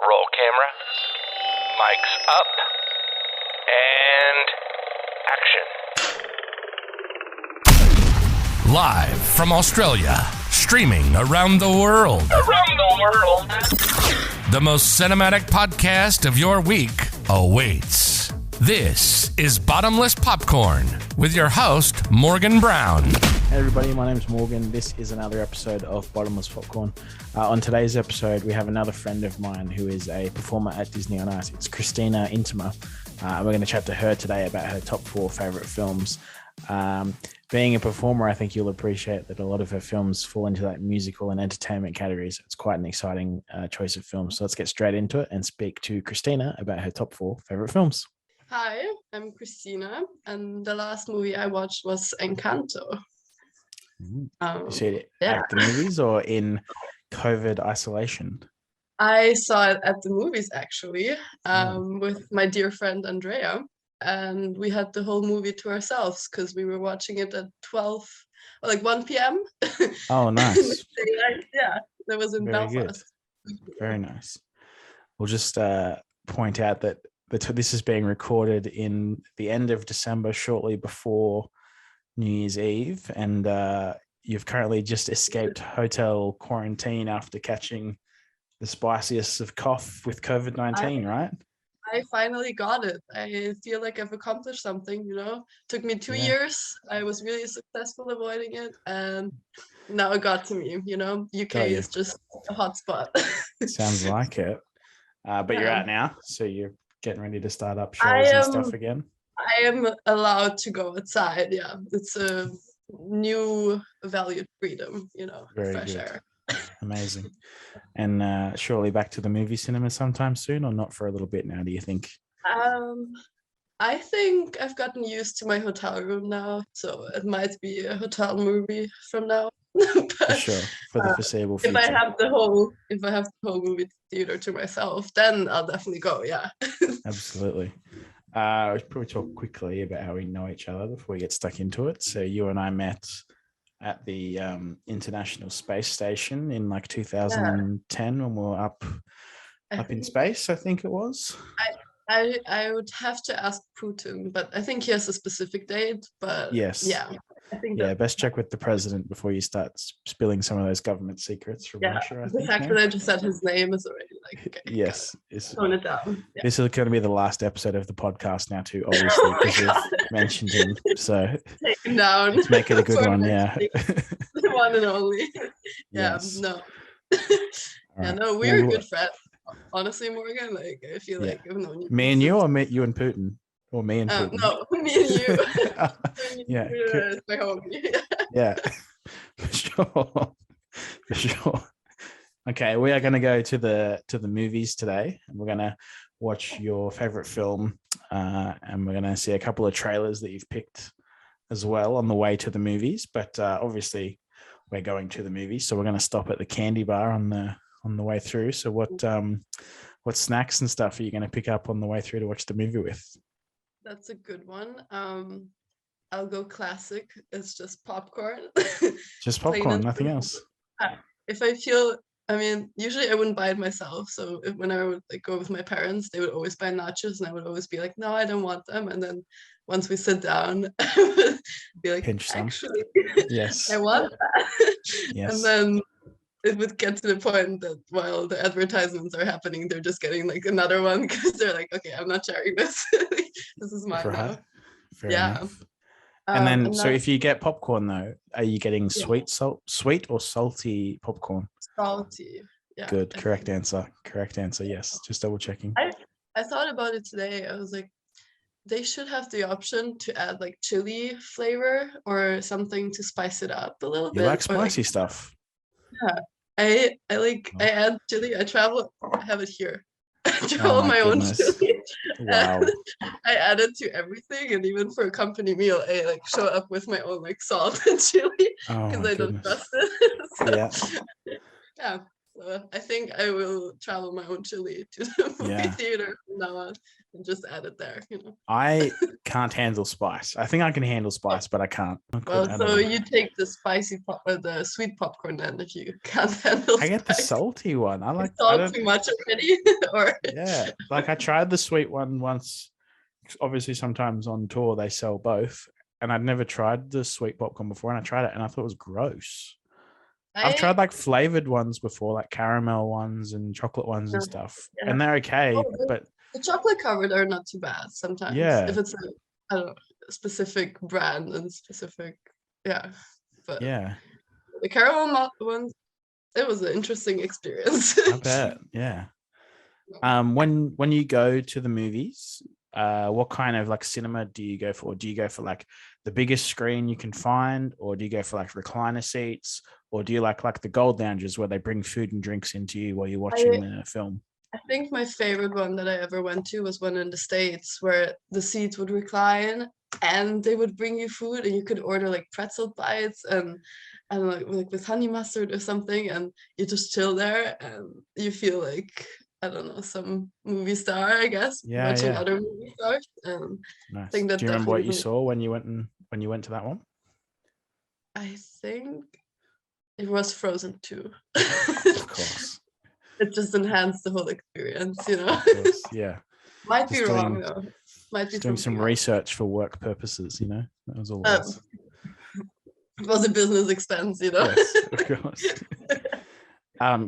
Roll camera. Mics up. And action. Live from Australia, streaming around the world. The most cinematic podcast of your week awaits. This is Bottomless Popcorn with your host, Morgan Brown. Hey everybody, my name's Morgan. This is another episode of Bottomless Popcorn. On today's episode, we have another friend of mine who is a performer at Disney on Ice. It's Kristina Yntema. We're going to chat to her today about her top 4 favorite films. Being a performer, I think you'll appreciate that a lot of her films fall into that musical and entertainment categories. It's quite an exciting choice of films. So let's get straight into it and speak to Kristina about her top 4 favorite films. Hi, I'm Kristina, and the last movie I watched was Encanto. You see it at the movies or in COVID isolation? I saw it at the movies, actually, with my dear friend Andrea, and we had the whole movie to ourselves because we were watching it at 1 p.m. Oh, nice. Yeah, that was in Very Belfast. Good. Very nice. We'll just point out that this is being recorded in the end of December, shortly before New Year's Eve, and you've currently just escaped hotel quarantine after catching the spiciest of cough with COVID-19, right? I finally got it. I feel like I've accomplished something, Took me 2 years. I was really successful avoiding it, and now it got to me, UK is just a hot spot. Sounds like it. But you're out now, so you're getting ready to start up shows and stuff again? I am allowed to go outside, yeah. It's a new valued freedom, Very fresh good. air. Amazing. And surely back to the movie cinema sometime soon, or not for a little bit now, do you think? I think I've gotten used to my hotel room now, so it might be a hotel movie from now. But, for sure, for the foreseeable future. If I have the whole movie theater to myself, then I'll definitely go, yeah. Absolutely. I should probably talk quickly about how we know each other before we get stuck into it. So you and I met at the International Space Station in 2010 when we were up in space, I think it was. I would have to ask Putin, but I think he has a specific date. But yes, yeah, I think best check with the president before you start spilling some of those government secrets from Russia. The fact that I just said his name is already okay, yes, tone it down. Yeah. This is going to be the last episode of the podcast now, too, obviously, because you've mentioned him. So take him down. Let's make it a good one, yeah. The one and only. Yes. No. Right. No, we're good friends. Honestly, Morgan, I feel like I've known you. Me and you, or you and Putin? Or me and Putin? No, me and you. Yeah. It's my homie. Yeah, for sure. Okay, we are going to go to the movies today. We're going to watch your favorite film, and we're going to see a couple of trailers that you've picked as well on the way to the movies. But obviously, we're going to the movies, so we're going to stop at the candy bar on the way through. So what snacks and stuff are you going to pick up on the way through to watch the movie with? That's a good one. I'll go classic. It's just popcorn. Just popcorn, nothing else. If I feel, usually I wouldn't buy it myself. So when I would go with my parents, they would always buy nachos, and I would always be like, no, I don't want them. And then once we sit down, I would be like, pinch some. Actually, yes, I want that. Yes. And then it would get to the point that while the advertisements are happening, they're just getting another one because they're like, okay, I'm not sharing this. This is mine now. Fair enough. And then, so if you get popcorn though, are you getting sweet or salty popcorn? Salty. Yeah. Good. Correct answer. Yes. Just double checking. I thought about it today. I was like, they should have the option to add chili flavor or something to spice it up a little bit. You like spicy stuff? Yeah. I add chili. I have it here. I travel my own chili. Wow. I add it to everything, and even for a company meal, I show up with my own salt and chili because I don't trust it. So, So I think I will travel my own chili to the movie theater from now on and just add it there, I can't handle spice. I think I can handle spice, but I can't. Well, so you take the the sweet popcorn then if you can't handle spice. I get the salty one. I like salt too much already, or yeah. Like I tried the sweet one once. Obviously, sometimes on tour they sell both, and I'd never tried the sweet popcorn before, and I tried it, and I thought it was gross. I've tried like flavored ones before, like caramel ones and chocolate ones and stuff, and they're okay. But the chocolate covered are not too bad sometimes. Yeah. If it's I don't know, a specific brand and specific, But the caramel ones, it was an interesting experience. I bet. Yeah. When you go to the movies, what kind of like cinema do you go for? Do you go for like the biggest screen you can find, or do you go for like recliner seats, or do you like the gold lounges where they bring food and drinks into you while you're watching the film? I think my favorite one that I ever went to was one in the States where the seats would recline and they would bring you food and you could order like pretzel bites and like with honey mustard or something, and you just chill there and you feel like, I don't know, some movie star, I guess, watching other movie stars. Nice. I think that do you remember what you saw when you went to that one? I think it was Frozen 2. Of course. It just enhanced the whole experience, Of course, yeah. Might be wrong though. Might be doing some research for work purposes, That was all. It was a business expense, Yes, of course.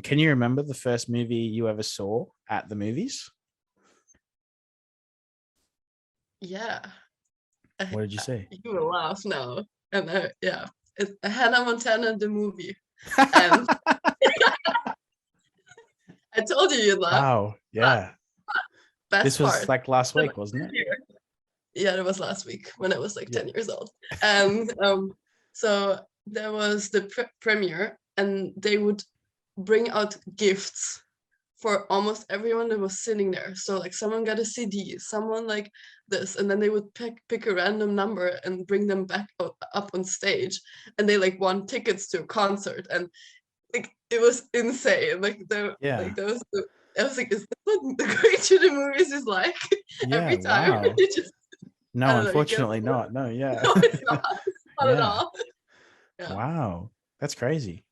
Can you remember the first movie you ever saw at the movies? Yeah. What did you see? You will laugh now. And it's Hannah Montana the movie. And I told you'd laugh. Wow, yeah. This was like last week, wasn't it? Yeah, it was last week when I was like 10 years old. And so there was the premiere, and they would bring out gifts for almost everyone that was sitting there. So like someone got a CD, someone like this, and then they would pick a random number and bring them back up on stage, and they like won tickets to a concert, and like it was insane. Like I was like, is this what going to the movies is like every time? Wow. No, unfortunately not. No, yeah. No, it's not. Not at all. Yeah. Wow, that's crazy.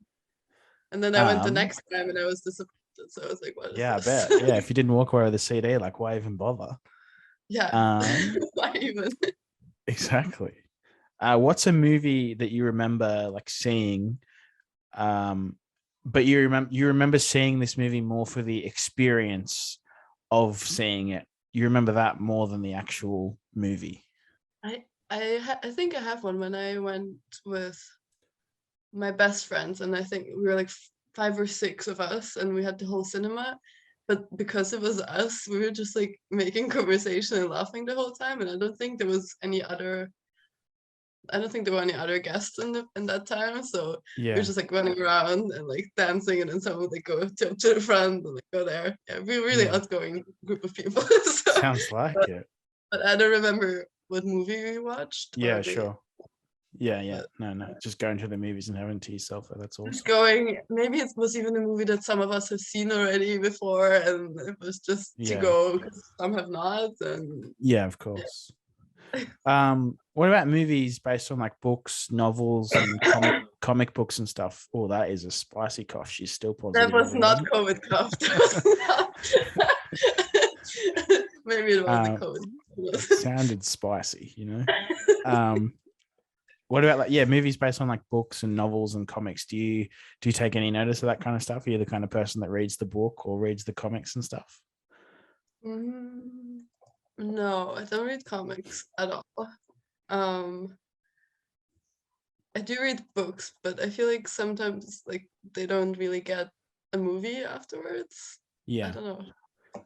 And then I went the next time and I was disappointed. So I was like, what is this? I bet. Yeah, if you didn't walk away with the CD, like why even bother? Yeah. Why even? Exactly. What's a movie that you remember like seeing? But you remember seeing this movie more for the experience of seeing it. You remember that more than the actual movie. I think I have one when I went with my best friends, and I think we were like 5 or 6 of us, and we had the whole cinema. But because it was us, we were just like making conversation and laughing the whole time. And I don't think there were any other guests in that time. So we were just like running around and like dancing, and then someone would like go to the front and like go there. Yeah, we were really outgoing group of people. So, sounds like it. But I don't remember what movie we watched. Yeah, sure. Yeah. No. Just going to the movies and having to yourself. That's awesome. Just going. Maybe it was even a movie that some of us have seen already before, and it was just to go because some have not. And yeah, of course. What about movies based on like books, novels, and comic books and stuff? Oh, that is a spicy cough. She's still positive. That was not COVID cough. Maybe it was the COVID. It sounded spicy, What about like movies based on like books and novels and comics? Do you take any notice of that kind of stuff? Are you the kind of person that reads the book or reads the comics and stuff? No, I don't read comics at all. I do read books, but I feel like sometimes like they don't really get a movie afterwards. Yeah. I don't know.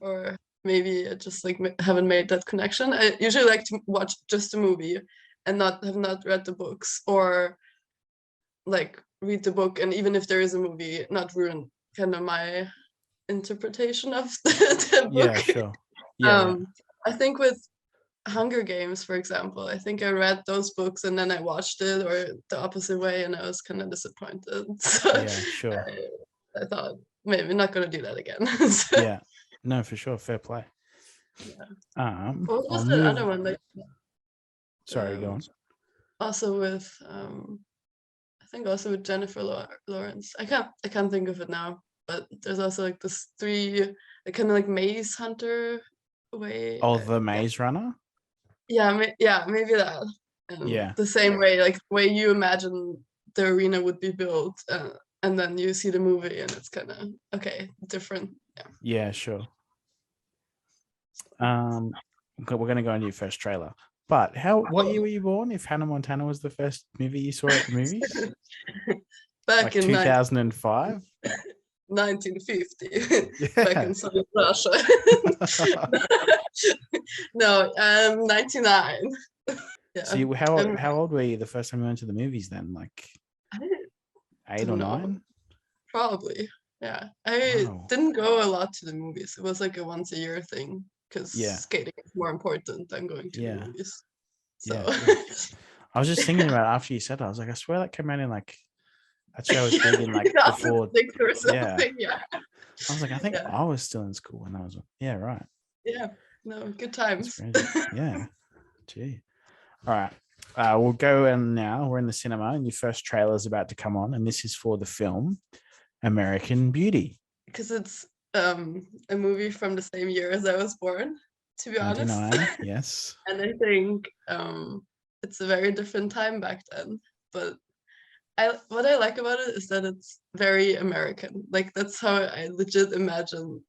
Or maybe I just like haven't made that connection. I usually like to watch just a movie and have not read the books, or like read the book, and even if there is a movie, not ruin kind of my interpretation of the book. Yeah, sure. Yeah. I think with Hunger Games, for example, I think I read those books and then I watched it, or the opposite way, and I was kind of disappointed. So yeah, sure. I thought maybe not gonna do that again. So, Yeah. No, for sure. Fair play. what was I'll the other move. one? Like, Sorry, go on. also with I think also with Jennifer Lawrence. I can't think of it now. But there's also like this three, like kind of like maze hunter way. Oh, the Maze Runner. Yeah, maybe that. Yeah. The same way, like way you imagine the arena would be built, and then you see the movie, and it's kind of okay, different. Yeah. Yeah, sure. We're gonna go into your first trailer. But what year were you born? If Hannah Montana was the first movie you saw at the movies, Back like in 2005. 1950, back Yeah. in Soviet Russia. No, 99. Yeah. So how old were you the first time you went to the movies then? Like I 8 don't or know. 9? Probably. Yeah. I Wow. didn't go a lot to the movies. It was like a once a year thing because Yeah. skating is more important than going to the movies. So Yeah. I was just thinking about it after you said it. I was like, I swear that came out in like that show was big in like before. 2006 or Yeah. something. Yeah. I was like, I think Yeah. I was still in school when that was. Yeah, right. Yeah. No, good That's times. crazy. Yeah. Gee. All right. We'll go in now. We're in the cinema, and your first trailer is about to come on, and this is for the film American Beauty. Because it's a movie from the same year as I was born, to be honest. 99. Yes. And I think it's a very different time back then. But what I like about it is that it's very American. Like that's how I legit imagine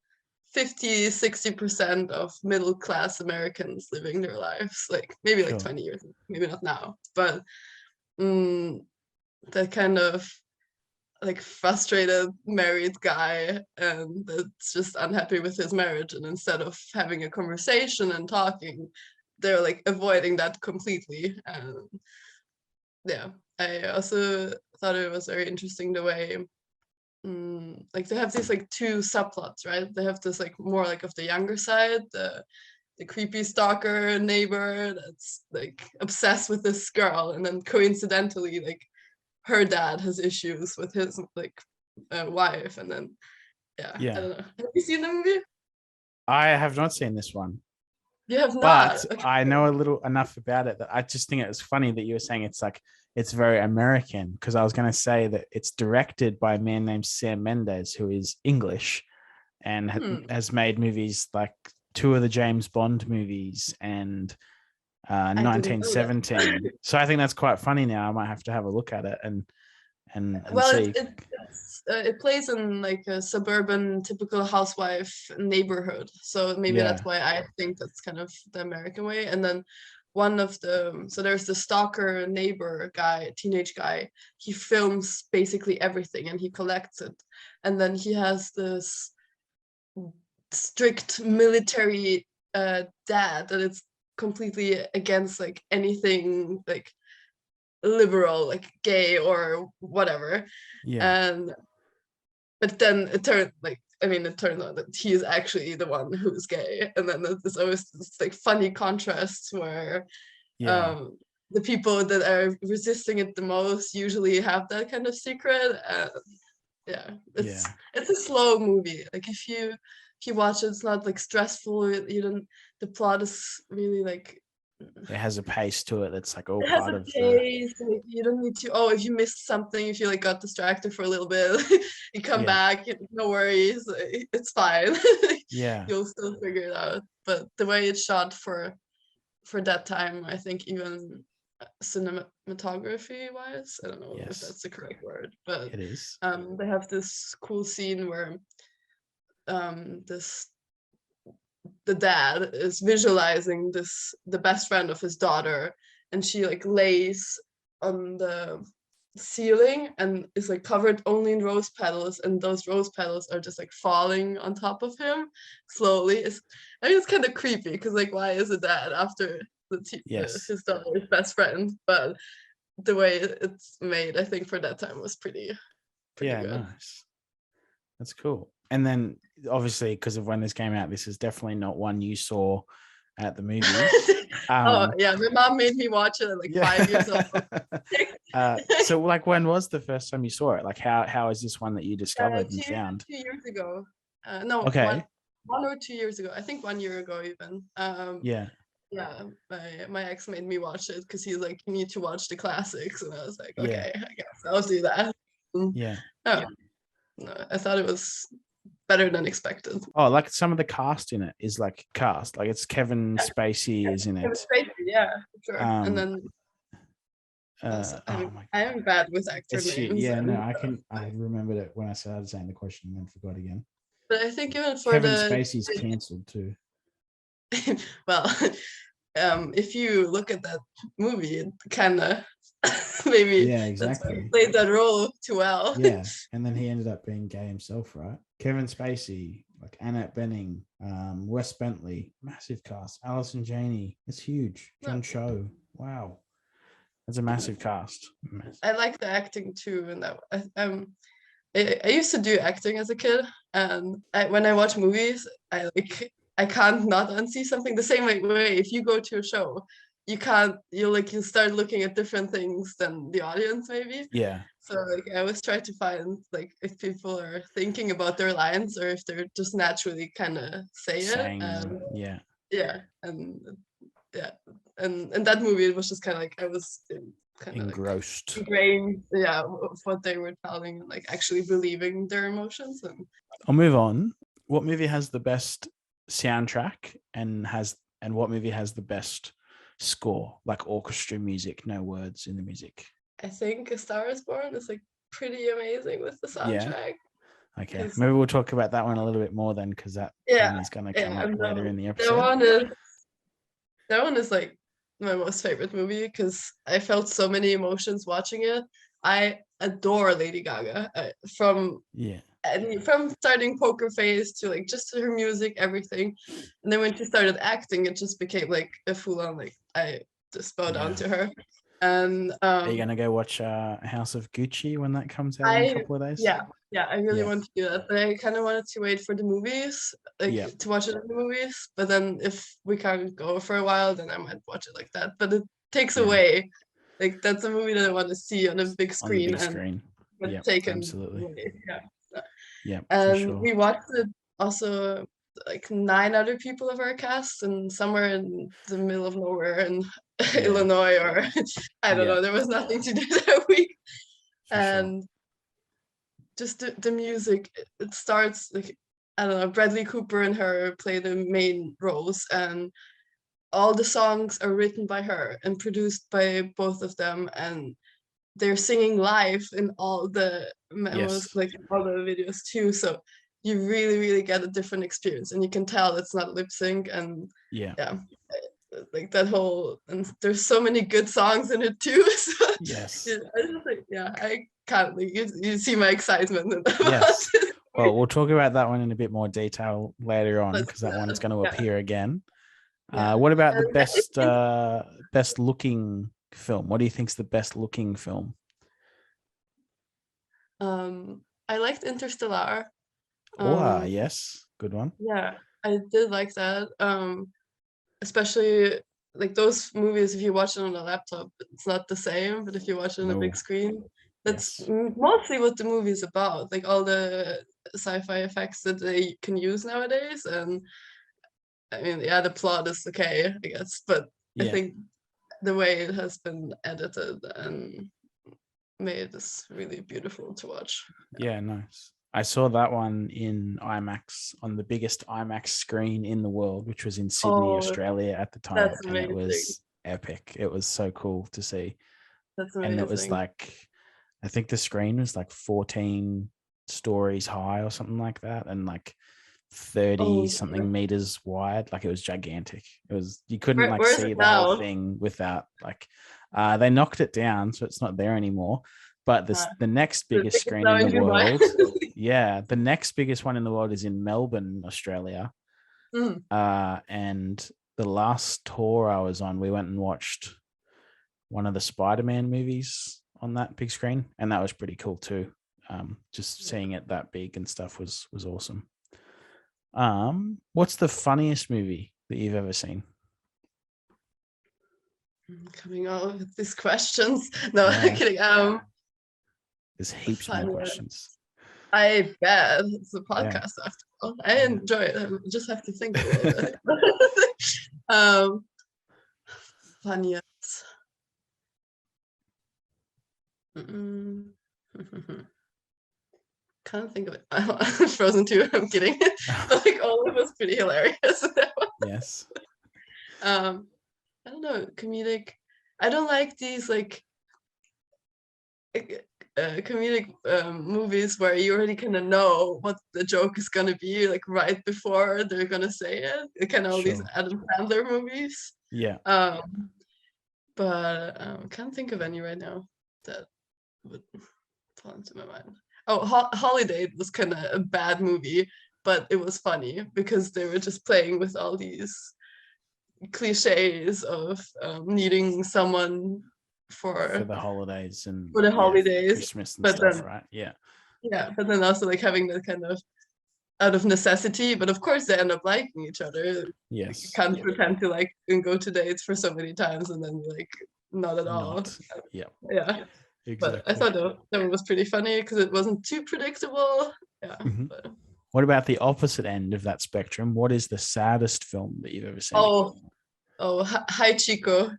50-60% of middle class Americans living their lives. Like maybe like Sure. 20 years, maybe not now, but that kind of like frustrated married guy and that's just unhappy with his marriage, and instead of having a conversation and talking, they're like avoiding that completely. And yeah, I also thought it was very interesting the way like they have these like two subplots, right? They have this like more like of the younger side, the creepy stalker neighbor that's like obsessed with this girl, and then coincidentally like her dad has issues with his like wife, and then I don't know. Have you seen the movie? I have not seen this one. You have not. But Okay. I know enough about it that I just think it was funny that you were saying it's very American, because I was going to say that it's directed by a man named Sam Mendes, who is English and has made movies like 2 of the James Bond movies and 1917. So I think that's quite funny now. I might have to have a look at it and well, see. it plays in like a suburban typical housewife neighborhood, so maybe that's why I think that's kind of the American way. And then so there's the stalker neighbor guy, teenage guy. He films basically everything and he collects it, and then he has this strict military dad that it's completely against like anything like liberal, like gay or whatever. But then it turns out that he is actually the one who's gay, and then there's always this like funny contrast where the people that are resisting it the most usually have that kind of secret. It's a slow movie. Like if you watch it, it's not like stressful. The plot is really like it has a pace to it that's like all it part has a of pace. You don't need to. Oh, if you missed something, if you like got distracted for a little bit, you come back. No worries, it's fine. You'll still figure it out. But the way it's shot for that time, I think even cinematography wise, I don't know if that's the correct word, but it is. They have this cool scene where the dad is visualizing the best friend of his daughter, and she like lays on the ceiling and is like covered only in rose petals, and those rose petals are just like falling on top of him slowly. I think it's kind of creepy because like why is a dad after his daughter's best friend? But the way it's made, I think for that time was pretty good. Nice. That's cool. And then obviously because of when this came out, this is definitely not one you saw at the movies. Oh yeah, my mom made me watch it at like 5 years old. So like, when was the first time you saw it? Like, how is this one that you discovered and found? 2 years ago. No, Okay. 1 or 2 years ago. I think 1 year ago even. Yeah. Yeah, my ex made me watch it because he's like, you need to watch the classics, and I was like, Yeah. okay, I guess I'll do that. Yeah. Oh, no, I thought it was better than expected. Oh, like some of the cast in it is like cast. Like it's Kevin Spacey is in Kevin it. Spacey, yeah, sure. And then I'm bad with actor names. Yeah, no, I remembered it when I started saying the question and then forgot again. But I think even for Kevin Spacey's cancelled too. Well, if you look at that movie, it kind of maybe exactly played that role too well. Yeah, and then he ended up being gay himself, right? Kevin Spacey, like Annette Bening, Wes Bentley, massive cast. Alison Janney, it's huge. John Cho, wow, that's a massive cast. I like the acting too, and that I used to do acting as a kid, and when I watch movies, I can't not unsee something the same way. If you go to a show, you start looking at different things than the audience maybe. Yeah. So like I always try to find like if people are thinking about their lines or if they're just naturally kind of saying it. Yeah. Yeah, and yeah, and in that movie it was just kind of like I was kind of engrossed, ingrained, of what they were telling, and like actually believing their emotions. And I'll move on. What movie has the best soundtrack and what movie has the best score, like orchestra music, no words in the music? I think A Star Is Born is like pretty amazing with the soundtrack. Yeah. Okay, maybe we'll talk about that one a little bit more then, because that one is going to come up later in the episode. That one is like my most favorite movie because I felt so many emotions watching it. I adore Lady Gaga from starting Poker Face to like just her music, everything. And then when she started acting, it just became like a full on like I just bow down to her. And are you gonna go watch House of Gucci when that comes out in a couple of days? Yeah, I really want to do that, but I kind of wanted to wait for the movies, to watch it in the movies. But then if we can't go for a while, then I might watch it like that. But it takes away, like that's a movie that I want to see on a big screen. Yeah, absolutely. Away. Yeah, and sure. we watched it also like 9 other people of our cast, and somewhere in the middle of nowhere in Illinois, or I don't know. There was nothing to do that week, and just the music. It starts like I don't know. Bradley Cooper and her play the main roles, and all the songs are written by her and produced by both of them, and they're singing live in all the memos, like all the videos too. So you really, really get a different experience, and you can tell it's not lip sync. And like that whole, and there's so many good songs in it too. So I can't. Like, you see my excitement. Yes. Well, we'll talk about that one in a bit more detail later on, because that one's going to appear again. What about the best looking film? What do you think's the best looking film? I liked Interstellar. Yes, good one. Yeah, I did like that. Especially like those movies, if you watch it on a laptop, it's not the same. But if you watch it on a big screen, that's mostly what the movie is about. Like all the sci-fi effects that they can use nowadays. And I mean, the plot is okay, I guess, but I think the way it has been edited and made is really beautiful to watch. Yeah, nice. I saw that one in IMAX, on the biggest IMAX screen in the world, which was in Sydney, Australia at the time. That's amazing. And it was epic. It was so cool to see. That's amazing. And it was like, I think the screen was like 14 stories high or something like that, and like 30 something meters wide. Like it was gigantic. It was, you couldn't see the whole thing without like, they knocked it down, so it's not there anymore. But the next biggest screen in the world, the next biggest one in the world is in Melbourne, Australia. And the last tour I was on, we went and watched one of the Spider-Man movies on that big screen, and that was pretty cool too. Just seeing it that big and stuff was awesome. What's the funniest movie that you've ever seen? coming out with these questions. No, I'm kidding. There's heaps more questions. I bet it's a podcast after all. I enjoy it. I just have to think a little bit. Funniest. Can't think of it. Frozen 2. I'm kidding. But like all of it was pretty hilarious. Yes. I don't know, comedic. I don't like these like comedic movies where you already kind of know what the joke is gonna be like right before they're gonna say it. Kind of all these Adam Sandler movies. Yeah. But can't think of any right now that would fall into my mind. Oh, Holiday was kind of a bad movie, but it was funny because they were just playing with all these cliches of needing someone for the holidays and for the holidays, Christmas and stuff, right? Yeah, but then also like having that kind of out of necessity, but of course they end up liking each other. Yes, you can't pretend to like and go to dates for so many times and then like not at all. Yeah exactly. But I thought that was pretty funny because it wasn't too predictable. But... What about the opposite end of that spectrum? What is the saddest film that you've ever seen? Oh, Hi Chico.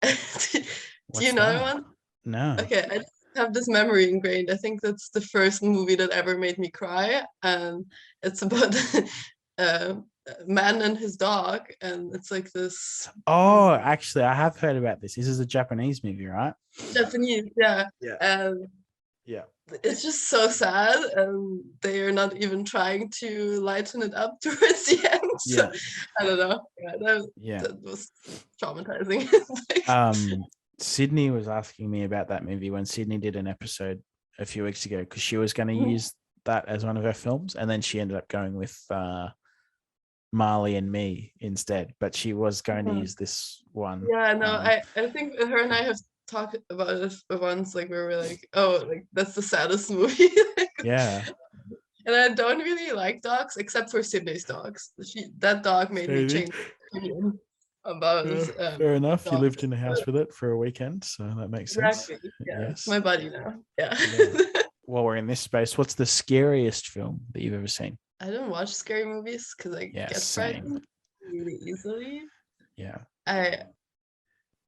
Do you know that one? No. Okay, I have this memory ingrained. I think that's the first movie that ever made me cry, and it's about a man and his dog, and it's like this. Oh, actually, I have heard about this. This is a Japanese movie, right? Japanese, yeah. And it's just so sad, and they are not even trying to lighten it up towards the end. So, I don't know. That was traumatizing. Sydney was asking me about that movie when Sydney did an episode a few weeks ago because she was going to use that as one of her films, and then she ended up going with Marley and Me instead. But she was going to use this one. Yeah, no, I think her and I have talked about it once, like where we're like, oh, like that's the saddest movie. Yeah. And I don't really like dogs except for Sydney's dogs. That dog made me change my opinion about fair enough. dogs. You lived in the house with it for a weekend, so that makes sense. Exactly. Yeah. Yes. My buddy now. Yeah. While we're in this space, what's the scariest film that you've ever seen? I don't watch scary movies because I get frightened really easily. Yeah.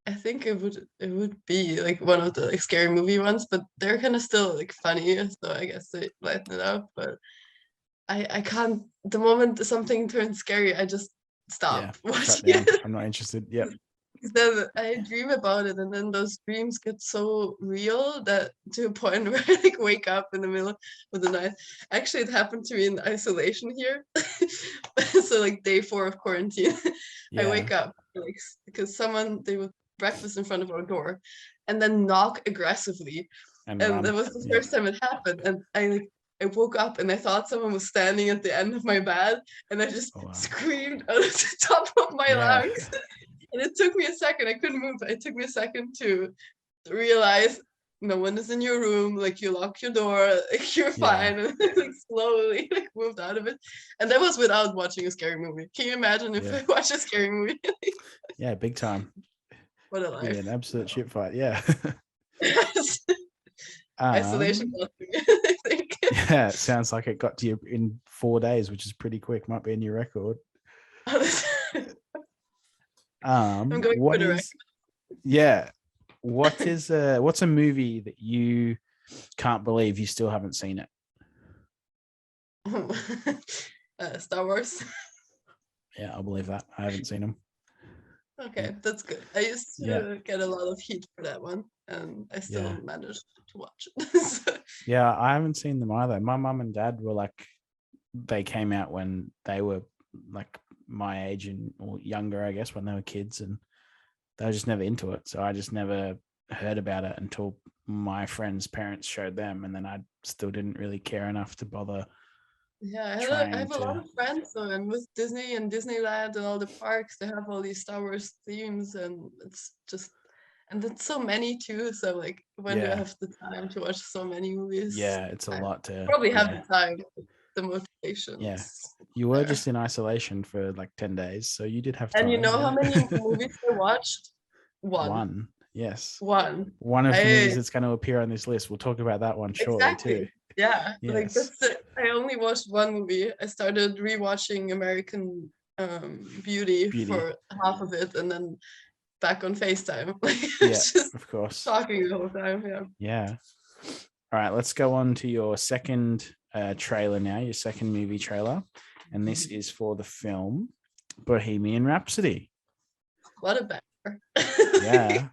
I think it would be like one of the like scary movie ones, but they're kind of still like funny, so I guess they lighten it up. But I can't. The moment something turns scary, I just stop watching it. I'm not interested. Yeah. Then I dream about it, and then those dreams get so real that to a point where I like wake up in the middle of the night. Actually, it happened to me in isolation here. So like day 4 of quarantine, I wake up like because they would breakfast in front of our door, and then knock aggressively, and that was the first time it happened, and I woke up and I thought someone was standing at the end of my bed, and I just screamed out of the top of my lungs. And it took me a second. I couldn't move. It took me a second to realize no one is in your room. Like you lock your door. Like you're fine. And like slowly like moved out of it. And that was without watching a scary movie. Can you imagine if I watched a scary movie? Yeah, big time. What a life! Yeah, an absolute shit fight. Yeah. Isolation got to me, I think. Yeah, it sounds like it got to you in 4 days, which is pretty quick. Might be a new record. I'm going for the record. What's a movie that you can't believe you still haven't seen it? Star Wars. Yeah, I believe that. I haven't seen them. Okay, that's good. I used to get a lot of heat for that one, and I still managed to watch it. So. Yeah, I haven't seen them either. My mum and dad were like, they came out when they were like my age or younger, I guess, when they were kids, and they were just never into it. So I just never heard about it until my friends' parents showed them, and then I still didn't really care enough to bother. Yeah, I have a lot of friends though, and with Disney and Disneyland and all the parks, they have all these Star Wars themes, and it's just, and it's so many too. So like, when do I have the time to watch so many movies? Yeah, it's a lot to probably have the time, the motivation. Yeah, you were just in isolation for like 10 days, so you did have time. And you know how many movies I watched? One. Yes. One. One of the movies that's going to appear on this list. We'll talk about that one shortly too. Yeah. Yes. Like that's it. I only watched one movie. I started rewatching American Beauty for half of it, and then back on FaceTime. Yeah, just of course. talking the whole time. Yeah. Yeah. All right, let's go on to your second trailer now, your second movie trailer. And this is for the film Bohemian Rhapsody. What a banger. Yeah.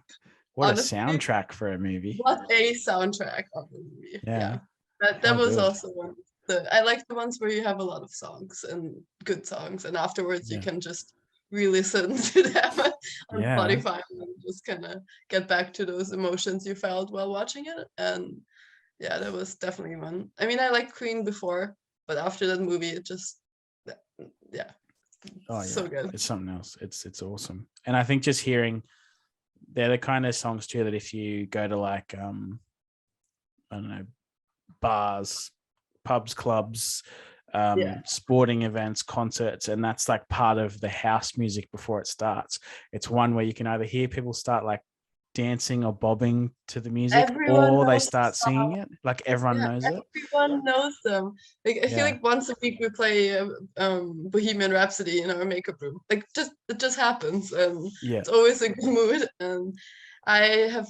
What Honestly, a soundtrack for a movie. What a soundtrack of the movie. Yeah. That was good. Also one. I like the ones where you have a lot of songs and good songs, and afterwards you can just re-listen to them on Spotify and just kind of get back to those emotions you felt while watching it. And yeah, that was definitely one. I mean, I liked Queen before, but after that movie, it just so good. It's something else. It's awesome. And I think just hearing, they're the kind of songs too that if you go to like I don't know, bars, pubs, clubs, sporting events, concerts, and that's like part of the house music before it starts. It's one where you can either hear people start like dancing or bobbing to the music, or they start singing it. Like everyone knows it. Everyone knows them. Like I feel like once a week we play Bohemian Rhapsody in our makeup room. Like it just happens, and it's always a good mood. And I have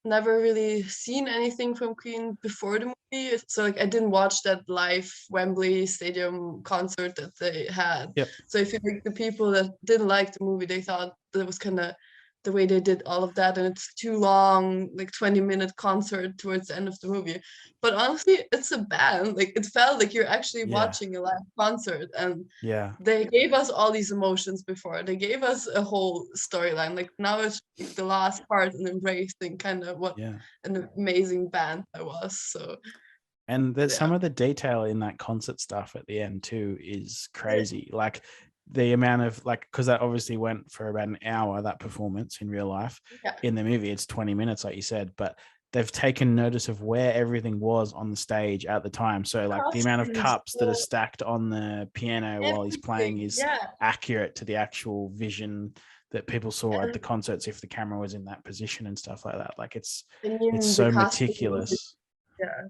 never really seen anything from Queen before the movie, so like I didn't watch that live Wembley Stadium concert that they had. So I feel like the people that didn't like the movie, they thought that was kind of the way they did all of that, and it's too long, like 20-minute concert towards the end of the movie. But honestly, it's a band. Like it felt like you're actually watching a live concert, and they gave us all these emotions before. They gave us a whole storyline. Like now it's like the last part and embracing kind of what an amazing band that was. So. And there's some of the detail in that concert stuff at the end too is crazy. Like the amount of like, because that obviously went for about an hour, that performance in real life. In the movie it's 20 minutes like you said, but they've taken notice of where everything was on the stage at the time. So like the amount of cups that are stacked on the piano while he's playing is accurate to the actual vision that people saw at the concerts if the camera was in that position and stuff like that. Like it's so meticulous.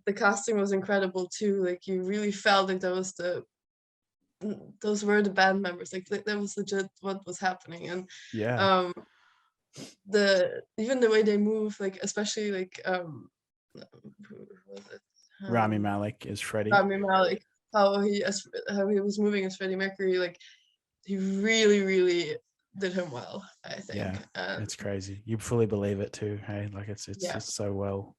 The casting was incredible too. Like you really felt like those were the band members. Like that was legit what was happening. And even the way they move, like especially like who was it? Rami Malek is Freddie. Rami Malek, how he was moving as Freddie Mercury, like he really did him well, I think. It's crazy. You fully believe it too. Hey, like it's just so well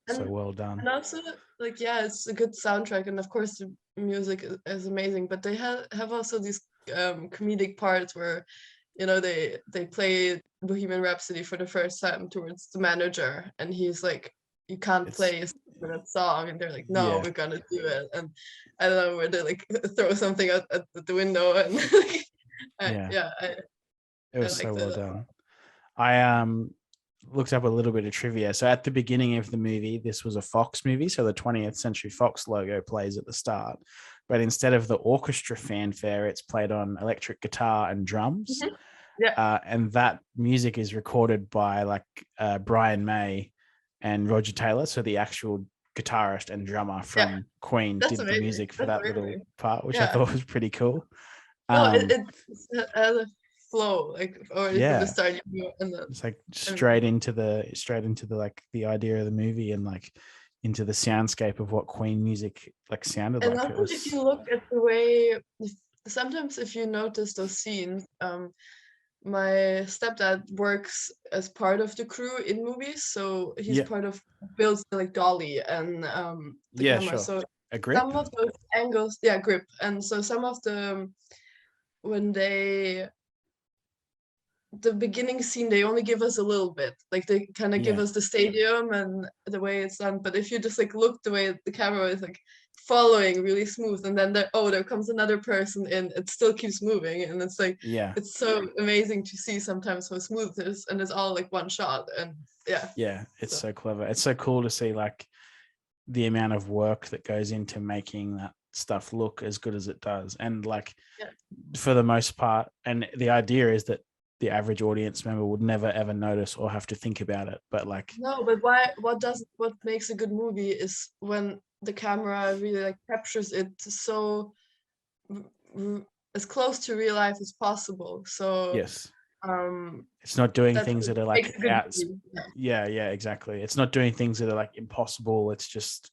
done. And also like it's a good soundtrack, and of course the music is amazing, but they have also these comedic parts where they play Bohemian Rhapsody for the first time towards the manager, and he's like, you can't play that song, and they're like, no, we're gonna do it. And I don't know where they like throw something out at the window, and it was so well done. I looked up a little bit of trivia. So at the beginning of the movie, this was a Fox movie, so the 20th Century Fox logo plays at the start, but instead of the orchestra fanfare, it's played on electric guitar and drums. And that music is recorded by like Brian May and Roger Taylor, so the actual guitarist and drummer from Queen did the music for that little part, which I thought was pretty cool. It's a flow, like already from the start, and then it's like straight into the like the idea of the movie, and like into the soundscape of what Queen music like sounded and like. And if you look at the way, sometimes if you notice those scenes, my stepdad works as part of the crew in movies, so he's part of builds like dolly and the camera. So a grip? Some of those angles, grip, and so some of the when the beginning scene, they only give us a little bit, like they kind of give us the stadium and the way it's done, but if you just like look the way the camera is like following really smooth, and then there comes another person in, it still keeps moving, and it's like it's so amazing to see sometimes how smooth it is, and it's all like one shot. And it's so clever. It's so cool to see like the amount of work that goes into making that stuff look as good as it does, and like for the most part, and the idea is that the average audience member would never ever notice or have to think about it. But like, No, but what makes a good movie is when the camera really like captures it so as close to real life as possible. So yes, um it's not doing that's things what that are makes like a good out. movie. Yeah, exactly. It's not doing things that are like impossible. It's just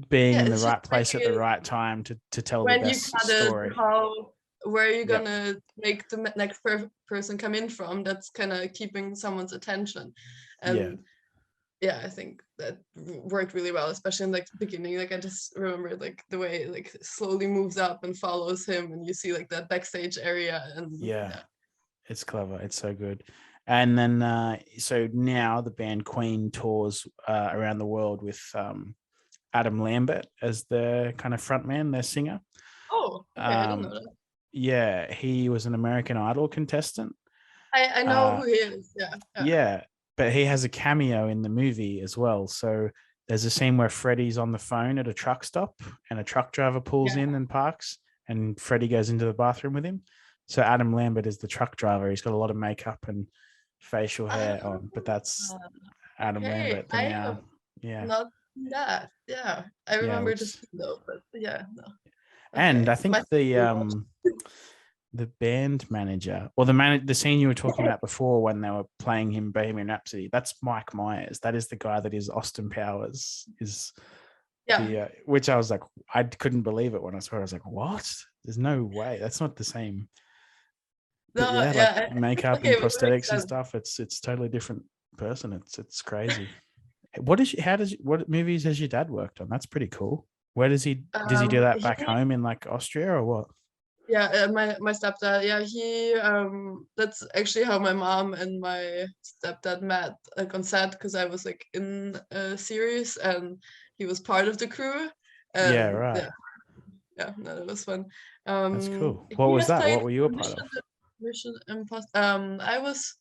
being Yeah, in the it's just right place at the right time to tell the when you best cut it, story. where are you Yep. gonna make the next person come in from? That's kind of keeping someone's attention, and I think that worked really well, especially in like the beginning. Like I just remember like the way it, like slowly moves up and follows him, and you see like that backstage area, and Yeah. It's clever. It's so good. And then, so now the band Queen tours around the world with Adam Lambert as the kind of frontman, their singer. Oh, okay, I didn't know that. Yeah, he was an American Idol contestant. I know who he is. Yeah, but he has a cameo in the movie as well. So there's a scene where Freddie's on the phone at a truck stop and a truck driver pulls in and parks, and Freddie goes into the bathroom with him. So Adam Lambert is the truck driver. He's got a lot of makeup and facial hair on, but that's Adam Lambert. Not that. Yeah, I remember just though, but no. And I think the band manager, or the scene you were talking about before when they were playing him Bohemian Rhapsody, that's Mike Myers. That is the guy that is Austin Powers. Which I was like, I couldn't believe it when I saw it. I was like, what? There's no way. That's not the same. But like makeup and prosthetics and stuff. It's totally different person. It's crazy. What movies has your dad worked on? That's pretty cool. Where does he do that back home in like Austria or what? Yeah, my stepdad. Yeah, he that's actually how my mom and my stepdad met, like on set, because I was like in a series and he was part of the crew. Right. Yeah, no, that was fun. That's cool. What was that? What were you a part of? Mission Impossible. I was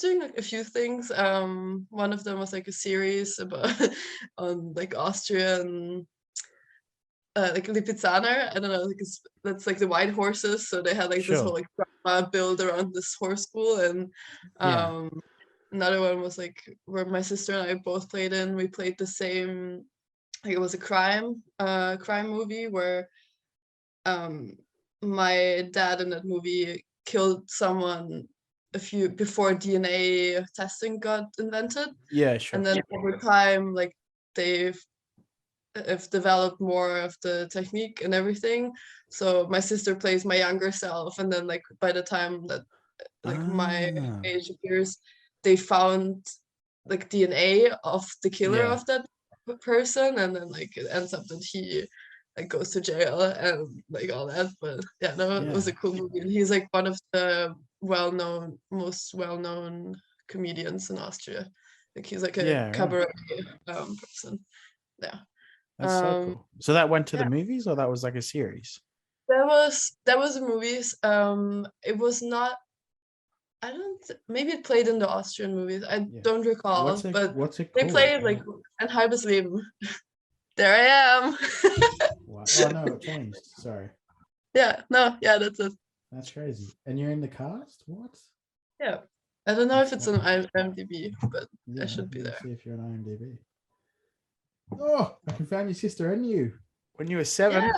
doing like a few things. One of them was like a series about on like Austrian like Lipizzaner. I don't know, like that's like the white horses. So they had like this whole like drama build around this horse school, and another one was like where my sister and I both played in. We played the same, like it was a crime movie where my dad in that movie killed someone before DNA testing got invented. Yeah, sure. And then over time, like they've developed more of the technique and everything. So my sister plays my younger self, and then like by the time that like my age appears, they found like DNA of the killer of that person, and then like it ends up that he like goes to jail and like all that. But it was a cool movie, and he's like one of the most well-known comedians in Austria. Like he's like a cabaret person. Yeah. That's so cool. So that went to the movies, or that was like a series? That was the movies. It was not. Maybe it played in the Austrian movies. I don't recall. What's it they called? played like Ein halbes Leben. There I am. Wow. Oh no, it changed. Sorry. That's it. That's crazy. And you're in the cast? What? Yeah. I don't know if it's on IMDb, but I should be there. See if you're on IMDb. Oh, I can find your sister and you when you were 7.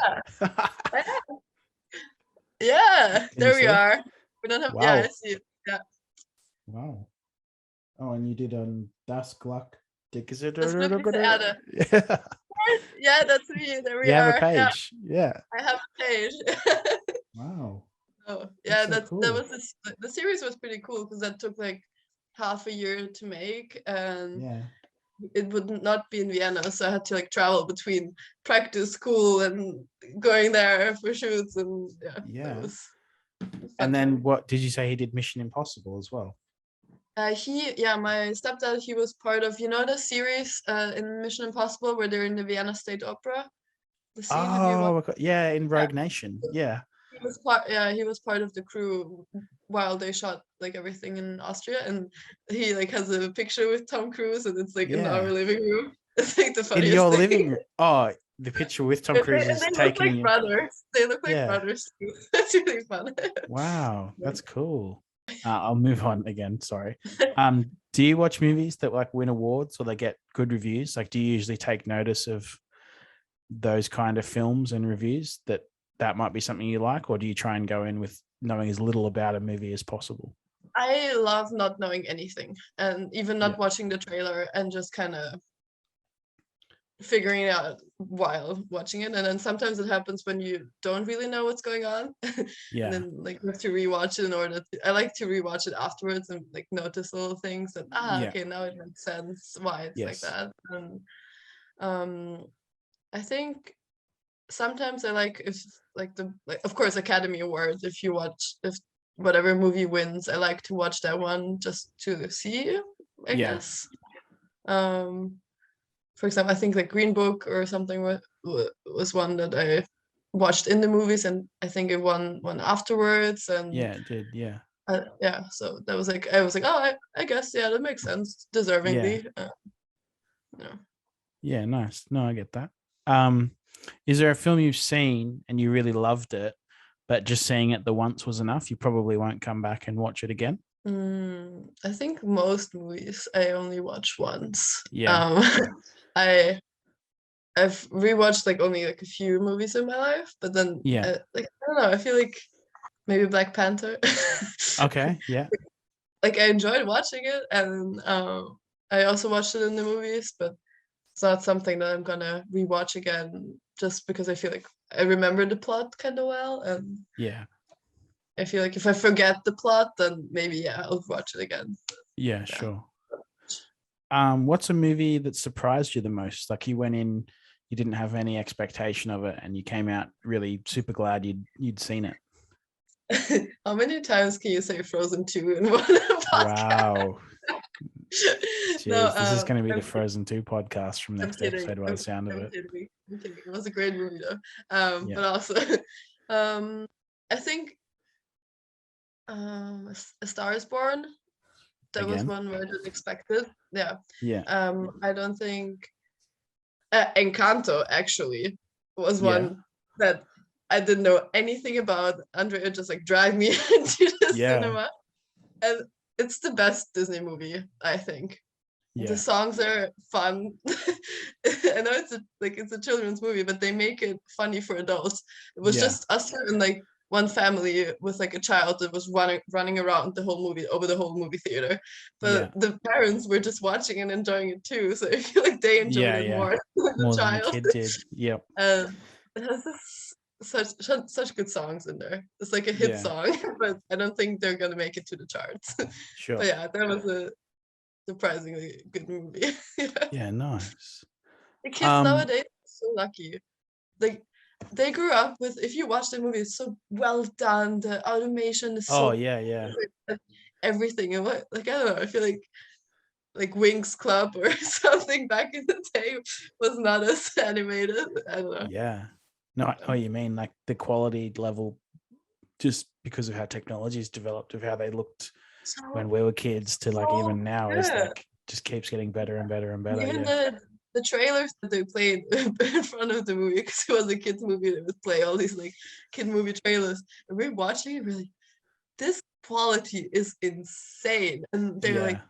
Yeah. There we are. We don't have. Wow. Yeah, I see it. Yeah. Wow. Oh, and you did Das Glück. Yeah, that's me. There we are. You have a page. Yeah. I have a page. Wow. Oh, yeah, so cool. that was the series was pretty cool because that took like half a year to make, and it would not be in Vienna, so I had to like travel between practice, school, and going there for shoots, and it was and then what did you say he did Mission Impossible as well? My stepdad, he was part of, the series in Mission Impossible where they're in the Vienna State Opera. The scene, in Rogue Nation. Yeah. He was part of the crew while they shot like everything in Austria, and he like has a picture with Tom Cruise, and it's like in our living room. It's like the funniest in your thing. living room. Oh, the picture with Tom Cruise is taken. Look like brothers. They look like brothers too. That's really fun. Wow, that's cool. I'll move on again. Sorry. Do you watch movies that like win awards or they get good reviews? Like, do you usually take notice of those kind of films and reviews that might be something you like, or do you try and go in with knowing as little about a movie as possible? I love not knowing anything and even not Yeah. watching the trailer and just kind of figuring it out while watching it. And then sometimes it happens when you don't really know what's going on. Yeah. And then like you have to rewatch it in order to, I like to rewatch it afterwards and like notice little things and Yeah. okay, now it makes sense why it's like Yes. that. And I think sometimes I like if like the like of course Academy Awards, if whatever movie wins, I like to watch that one just to see, I guess. For example, I think like Green Book or something was one that I watched in the movies, and I think it won afterwards. And Yeah, it did. Yeah. yeah, so that was like I was like, oh, I guess yeah, that makes sense, deservingly. Yeah. Yeah, nice. No, I get that. Is there a film you've seen and you really loved it, but just seeing it the once was enough? You probably won't come back and watch it again. I think most movies I only watch once. Yeah. I've rewatched like only like a few movies in my life, but then Yeah. like I don't know, I feel like maybe Black Panther. Okay. Yeah. Like I enjoyed watching it, and I also watched it in the movies, but it's not something that I'm gonna rewatch again just because I feel like I remember the plot kind of well, and Yeah. I feel like if I forget the plot, then maybe yeah, I'll watch it again. Yeah, sure. What's a movie that surprised you the most? Like you went in, you didn't have any expectation of it, and you came out really super glad you'd seen it. How many times can you say Frozen 2 in one podcast? Wow. Jeez, No, this is going to be the I'm Frozen 2 podcast from next episode by the sound of it. I'm kidding. It was a great movie though. Yeah. But also, I think A Star is Born. That was Again? one where I didn't expect it. Yeah. Yeah. I don't think Encanto actually was one that I didn't know anything about. Andrea just like dragged me into the cinema, and it's the best Disney movie, I think. Yeah. The songs are fun. I know it's a children's movie, but they make it funny for adults. It was just us and like one family with like a child that was running around the whole movie over the whole movie theater. But the parents were just watching and enjoying it too. So I feel like they enjoyed it more than the child. Than the kid did. Yep. It has such good songs in there. It's like a hit song, but I don't think they're gonna make it to the charts. Sure. But yeah, that was a surprisingly good movie. Yeah, nice. The kids nowadays are so lucky. Like they grew up with, if you watch the movie, it's so well done. The automation is so everything. And what, like I don't know, I feel like Winx Club or something back in the day was not as animated. I don't know. Yeah. No, I know what you mean. Like the quality level, just because of how technology has developed, of how they looked when we were kids to like even now is like just keeps getting better and better and better. Even the trailers that they played in front of the movie, because it was a kids movie, they would play all these like kid movie trailers, and we're watching it, really, this quality is insane. And they're like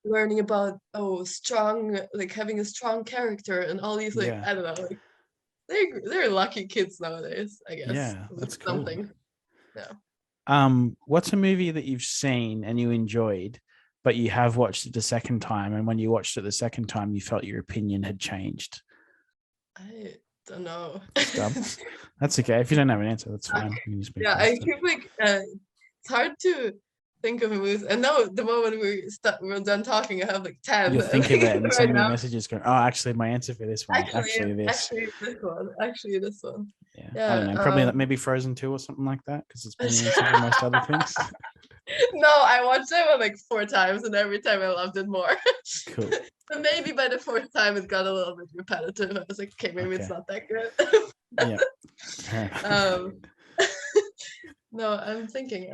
learning about strong, like having a strong character and all these like I don't know, like they're lucky kids nowadays, I guess. Yeah, that's cool. Something. What's a movie that you've seen and you enjoyed, but you have watched it the second time, and when you watched it the second time, you felt your opinion had changed? I don't know. That's okay. If you don't have an answer, that's fine. I keep like it's hard to think of a movie. And now the moment we're done talking, I have like 10. You'll think of it and send me messages going, oh, actually, my answer for this one, actually this one. Yeah, I don't know. Probably maybe Frozen 2 or something like that, because it's been the answer for most other things. No, I watched that one like 4 times, and every time I loved it more. Cool. But maybe by the 4th time, it got a little bit repetitive. I was like, okay, maybe it's not that good. No, I'm thinking.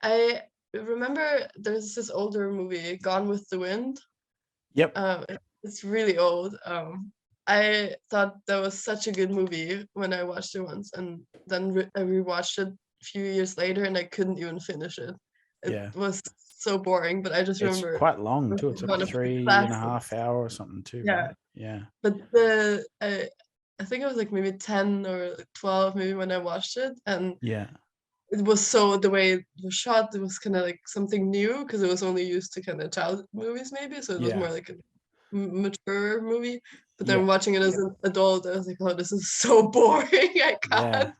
I remember there's this older movie, Gone with the Wind. Yep. It's really old. I thought that was such a good movie when I watched it once, and then I rewatched it a few years later, and I couldn't even finish it. It Yeah. was so boring, but I just It's remember quite long too. It's one like of the 3.5 classics. hours or something too. Yeah. Right? Yeah. But I think I was like maybe 10 or 12 maybe when I watched it, and Yeah. it was so the way it was shot, it was kind of like something new because it was only used to kind of child movies maybe, so it was Yeah. more like a mature movie. But Yeah. then watching it as an adult, I was like, oh, this is so boring. I Yeah. can't.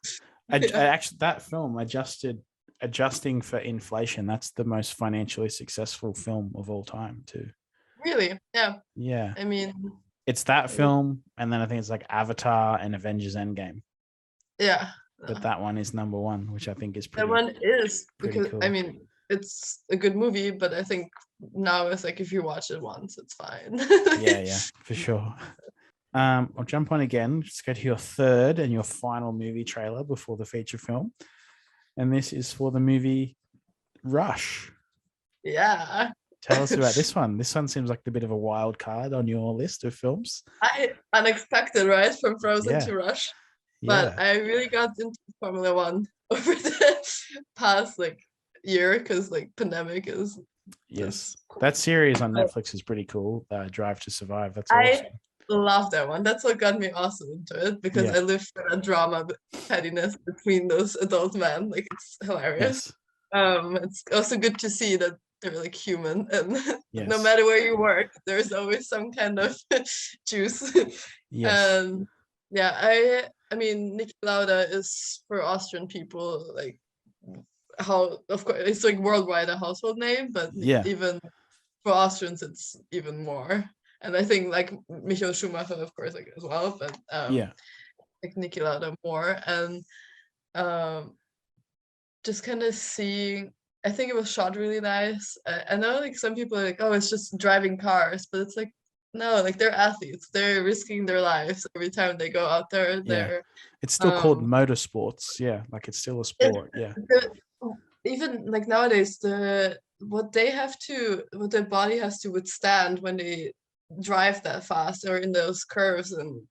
I actually, that film adjusting for inflation, that's the most financially successful film of all time too. Really? Yeah. Yeah. I mean, It's that film, and then I think it's like Avatar and Avengers Endgame. yeah. But that one is number one, which I think is That pretty one is pretty because I cool. mean it's a good movie, but I think now it's like if you watch it once, it's fine. Yeah, for sure. I'll jump on again. Let's go to your third and your final movie trailer before the feature film. And this is for the movie Rush. Yeah. Tell us about this one. This one seems like a bit of a wild card on your list of films. Unexpected, right? From Frozen Yeah. to Rush. Yeah. But I really got into Formula One over the past like year because like pandemic is Yes. cool. That series on Netflix is pretty cool. Drive to Survive. That's I awesome. love that one. That's what got me also into it because I live for that drama pettiness between those adult men. Like it's hilarious. Yes. It's also good to see that they're like human and Yes. no matter where you work, there's always some kind of juice. Yes. Yeah, I mean Niki Lauda is for Austrian people like how of course it's like worldwide a household name, but even for Austrians it's even more. And I think like Michael Schumacher of course like as well, but like Niki Lauda more. And just kind of seeing, I think it was shot really nice. I know like some people are like, oh, it's just driving cars, but it's like no, like they're athletes. They're risking their lives every time they go out there. It's still called motorsports. Yeah, like it's still a sport. Even like nowadays, what their body has to withstand when they drive that fast or in those curves and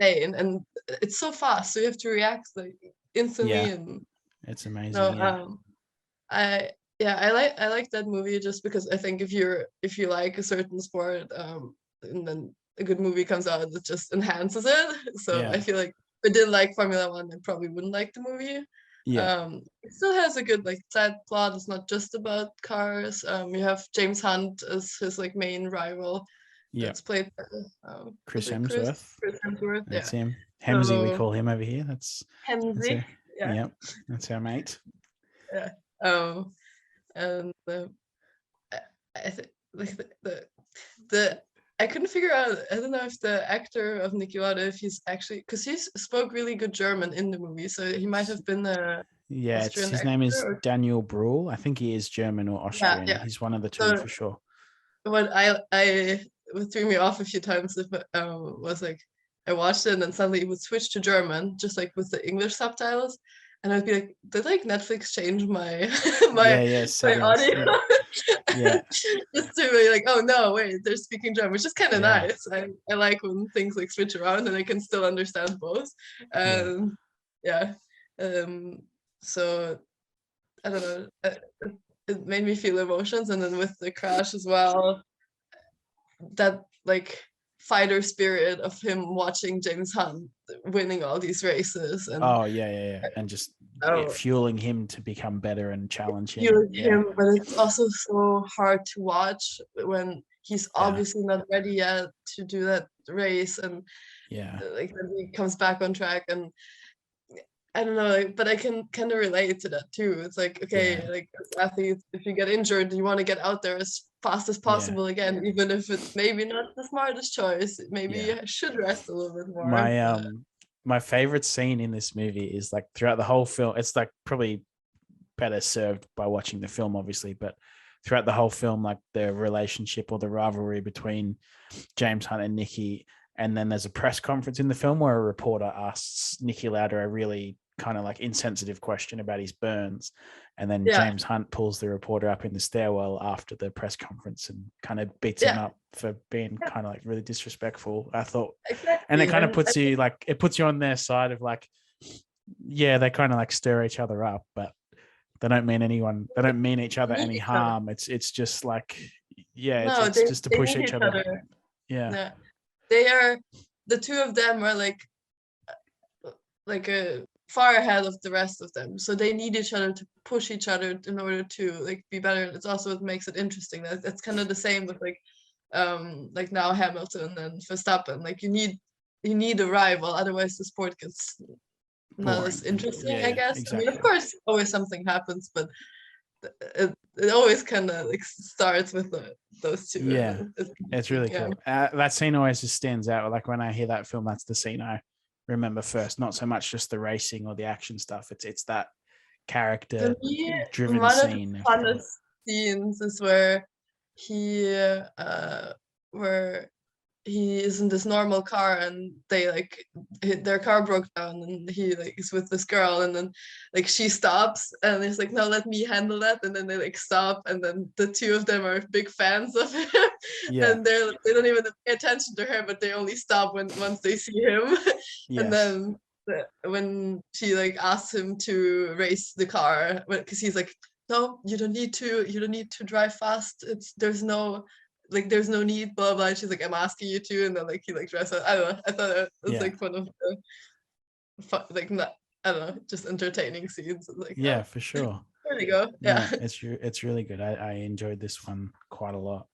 and it's so fast, so you have to react like instantly. And it's amazing. I like that movie just because I think if you like a certain sport, and then a good movie comes out, it just enhances it. So I feel like if I didn't like Formula One, I probably wouldn't like the movie. It still has a good like side plot. It's not just about cars. You have James Hunt as his like main rival. That's played by Chris Hemsworth. Chris Hemsworth. That's him. Hemsy, we call him over here. That's Hemsy. That's our mate. Yeah. And I think like the I couldn't figure out. I don't know if the actor of Niki Lauda, if he's actually, because he spoke really good German in the movie, so he might have been a Austrian his name is Daniel Bruhl. I think he is German or Austrian. He's one of the two for sure. What what threw me off a few times was like I watched it and then suddenly it would switch to German, just like with the English subtitles. And I'd be like, did like Netflix change my my audio? Just to be like, oh no, wait, they're speaking German, which is kind of nice. I like when things like switch around and I can still understand both. So I don't know. It made me feel emotions, and then with the crash as well, that like fighter spirit of him watching James Hunt winning all these races and and just fueling him to become better and challenge him. But it's also so hard to watch when he's obviously not ready yet to do that race, and like when he comes back on track. And I don't know, like, but I can kind of relate to that too. It's like, okay, like as athletes, if you get injured, you want to get out there as fast as possible again, even if it's maybe not the smartest choice. Maybe you should rest a little bit more. My favorite scene in this movie is like throughout the whole film. It's like probably better served by watching the film, obviously, but throughout the whole film, like the relationship or the rivalry between James Hunt and Niki. And then there's a press conference in the film where a reporter asks Niki Lauda a really kind of like insensitive question about his burns. And then James Hunt pulls the reporter up in the stairwell after the press conference and kind of beats him up for being kind of like really disrespectful, I thought. And it kind of puts you like, it puts you on their side of like, yeah, they kind of like stir each other up, but they don't mean each other any harm. It's just like, yeah, No, it's just to they push need each each other. other. Yeah. Yeah, they are, the two of them are like far ahead of the rest of them, so they need each other to push each other in order to like be better. It's also what makes it interesting. That's kind of the same with like now Hamilton and Verstappen. Like you need a rival, otherwise the sport gets not Boring. as interesting, Yeah, I guess. exactly. I mean, of course, always something happens, but it always kind of like starts with those two. Yeah, it's really cool. That scene always just stands out. Like when I hear that film, that's the scene I remember first. Not so much just the racing or the action stuff. It's that character driven one scene. of the funnest scenes is where he where he is in this normal car and they like their car broke down and he like is with this girl and then like she stops and he's like, no, let me handle that, and then they like stop and then the two of them are big fans of him. Yeah. And they don't even pay attention to her, but they only stop once they see him. Yes. And then when she like asks him to race the car, because he's like, no, you don't need to drive fast, there's no need, blah blah. And she's like, I'm asking you to, and then like he like drives out. I don't know. I thought it was like one of the like not, I don't know, just entertaining scenes. Like, yeah, for sure. There you go. Yeah, no, it's really good. I enjoyed this one quite a lot.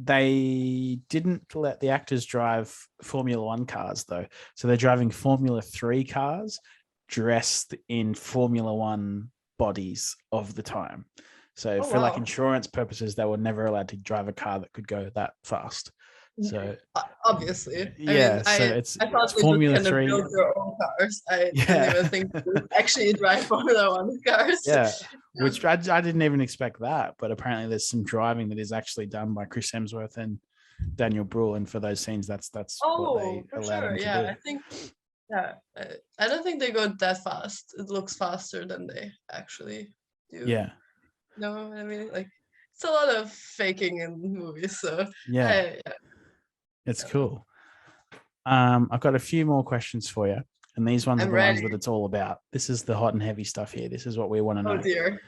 They didn't let the actors drive Formula One cars though, so they're driving Formula 3 cars dressed in Formula One bodies of the time. So for like insurance purposes, they were never allowed to drive a car that could go that fast. So obviously, yeah. I thought they Formula would kind 3 of build their own cars. I didn't even think they would actually drive Formula One cars. Yeah, which I didn't even expect that. But apparently, there's some driving that is actually done by Chris Hemsworth and Daniel Bruhl, and for those scenes, that's what they allow them to do. I think. Yeah, I don't think they go that fast. It looks faster than they actually do. Yeah. No, I mean, like, it's a lot of faking in movies, so yeah. It's cool. I've got a few more questions for you, and these ones are the ones that it's all about. This is the hot and heavy stuff here. This is what we want to know. Oh dear.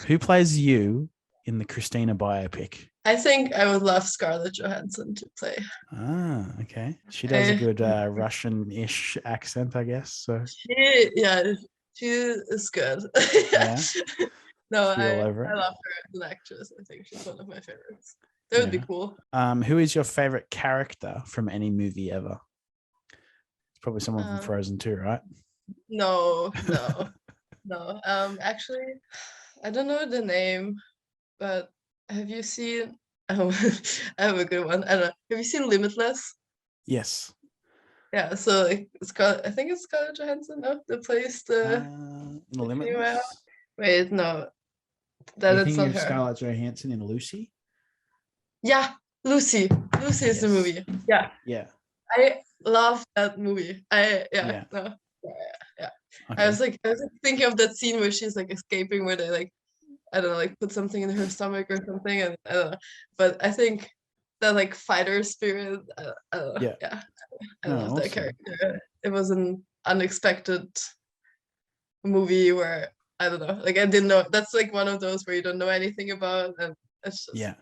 Who plays you in the Christina biopic? I think I would love Scarlett Johansson to play. Ah, okay. She does a good Russian-ish accent, I guess. So she is good. Yeah. No, I love her as an actress. I think she's one of my favorites. That would be cool. Who is your favorite character from any movie ever? It's probably someone from Frozen 2, right? No. Actually, I don't know the name, but have you seen? Oh, I have a good one. I don't know. Have you seen Limitless? Yes. Yeah. So like, I think it's Scarlett Johansson. No, that plays the Limitless. Wait, no. That it's not her. Scarlett Johansson in Lucy? Yeah, Lucy. Lucy is the movie. Yeah. Yeah. I love that movie. Okay. I was like thinking of that scene where she's like escaping, where they like, I don't know, like put something in her stomach or something, and I don't know. But I think that like fighter spirit, I don't know. Yeah. I love that character. It was an unexpected movie where I don't know, like I didn't know. That's like one of those where you don't know anything about, and it's just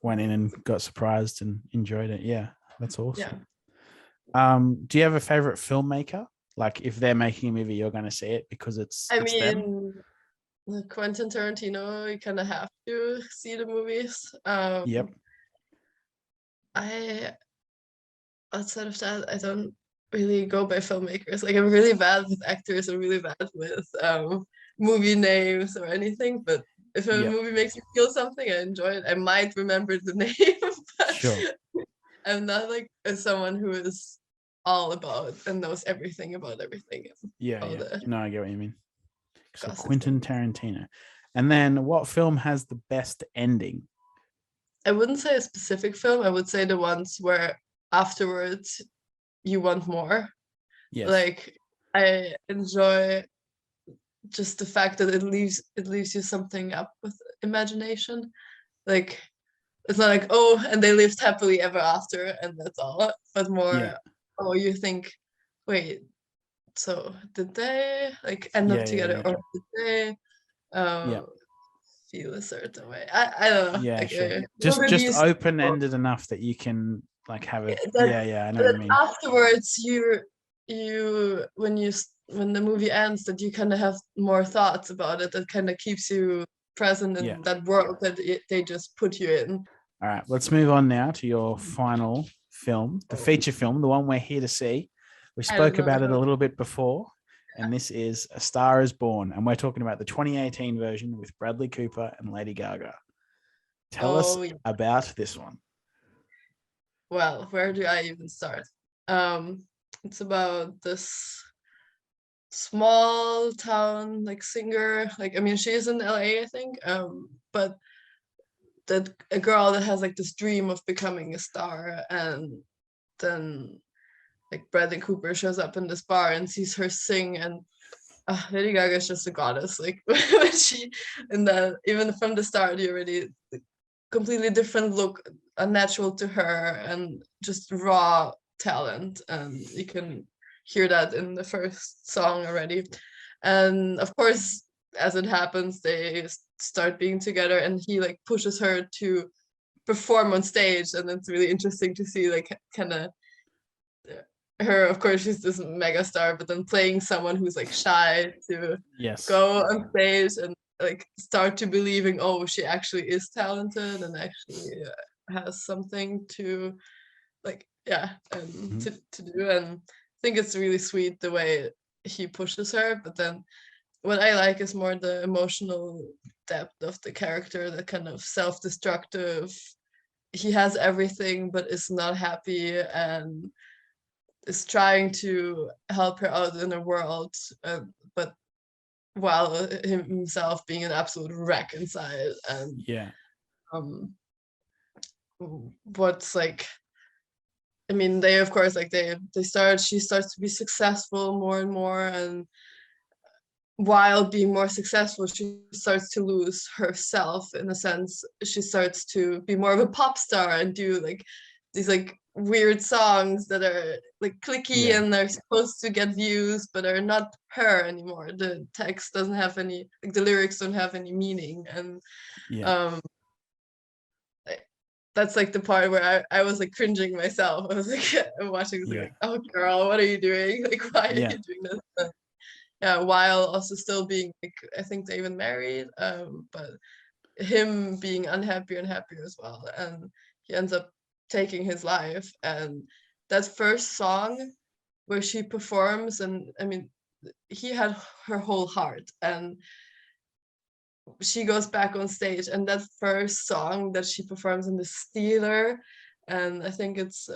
went in and got surprised and enjoyed it. Yeah, that's awesome. Yeah. Do you have a favorite filmmaker? Like if they're making a movie, you're going to see it because it's them? Quentin Tarantino, you kind of have to see the movies. Yep. Outside of that, I don't really go by filmmakers. Like I'm really bad with actors. I'm really bad with movie names or anything. But if a movie makes me feel something, I enjoy it. I might remember the name, but I'm not like someone who is all about and knows everything about everything. No, I get what you mean. So Quentin Tarantino. And then what film has the best ending? I wouldn't say a specific film. I would say the ones where afterwards you want more. Yes. Like I enjoy just the fact that it leaves you something up with imagination. Like it's not like, oh, and they lived happily ever after and that's all, but more, you think, wait, so did they like end up together, or did they feel a certain way? I don't know. Yeah, like, sure. Just open ended enough that you can like have it. I know what you mean. Afterwards, you when the movie ends, that you kind of have more thoughts about it. That kind of keeps you present in that world that they just put you in. All right, let's move on now to your final film, the feature film, the one we're here to see. We spoke about it a little bit before, and this is A Star Is Born, and we're talking about the 2018 version with Bradley Cooper and Lady Gaga. Tell us about this one. Well, where do I even start? It's about this small town like singer. Like, I mean, she's in LA, I think. But that a girl that has like this dream of becoming a star, and then like Bradley Cooper shows up in this bar and sees her sing, and Lady Gaga is just a goddess. Like when she, in the even from the start, you already completely different look, unnatural to her, and just raw talent, and you can hear that in the first song already. And of course, as it happens, they start being together, and he like pushes her to perform on stage, and it's really interesting to see like kind of her. Of course, she's this mega star, but then playing someone who's like shy to go on stage and like start to believing, oh, she actually is talented and actually has something to like to do. And I think it's really sweet the way he pushes her. But then what I like is more the emotional depth of the character, the kind of self-destructive, he has everything but is not happy and is trying to help her out in the world, but while himself being an absolute wreck inside. And what's like, I mean, they of course like she starts to be successful more and more, and while being more successful, she starts to lose herself. In a sense, she starts to be more of a pop star and do like these like weird songs that are like clicky and they're supposed to get views but are not her anymore. The text doesn't have any, like the lyrics don't have any meaning. And that's like the part where I was like cringing myself. I was like watching this, like, oh girl, what are you doing? Like, why are you doing this? But, while also still being like, I think they even married, but him being unhappy and happier as well, and he ends up taking his life. And that first song where she performs, and I mean, he had her whole heart, and she goes back on stage, and that first song that she performs in the Steeler, and I think it's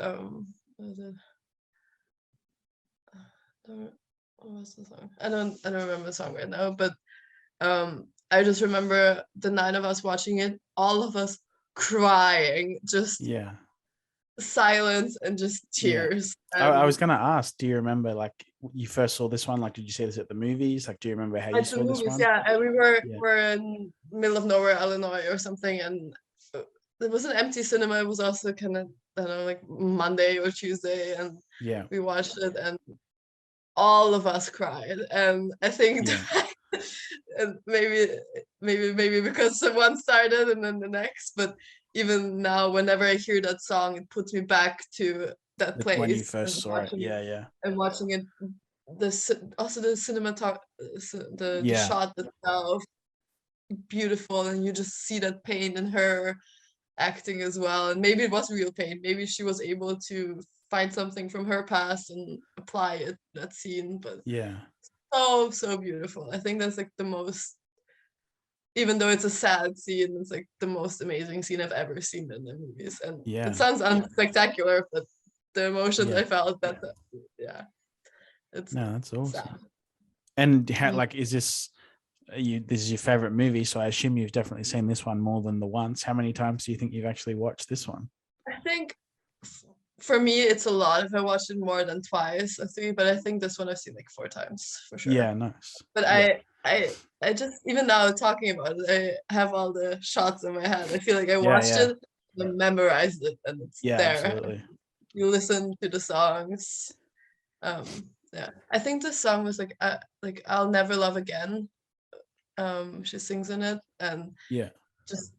what was the song? I don't remember the song right now, but I just remember the 9 of us watching it, all of us crying, just silence and just tears. I was gonna ask, do you remember like you first saw this one? Like, did you see this at the movies? Like, do you remember how you saw this one? Yeah, and we were in middle of nowhere, Illinois or something, and it was an empty cinema. It was also kind of, I don't know, like Monday or Tuesday, and we watched it, and all of us cried. And I think and maybe because one started and then the next, but even now, whenever I hear that song, it puts me back to that place when you first saw it. And watching it, also the the shot itself, beautiful, and you just see that pain in her acting as well. And maybe it was real pain. Maybe she was able to find something from her past and apply it that scene. But so beautiful. I think that's like the most, even though it's a sad scene, it's like the most amazing scene I've ever seen in the movies. And it sounds unspectacular, but the emotions I felt, that's that's awesome. Sad. And how, like, is this is your favorite movie? So I assume you've definitely seen this one more than the once. How many times do you think you've actually watched this one? I think for me, it's a lot. If I watched it more than twice or 3, but I think this one I've seen like 4 times for sure. Yeah, nice. But I just, even now talking about it, I have all the shots in my head. I feel like I watched it and memorized it, and it's there. Absolutely. You listen to the songs. Yeah, I think the song was like I'll Never Love Again. She sings in it, and Yeah. just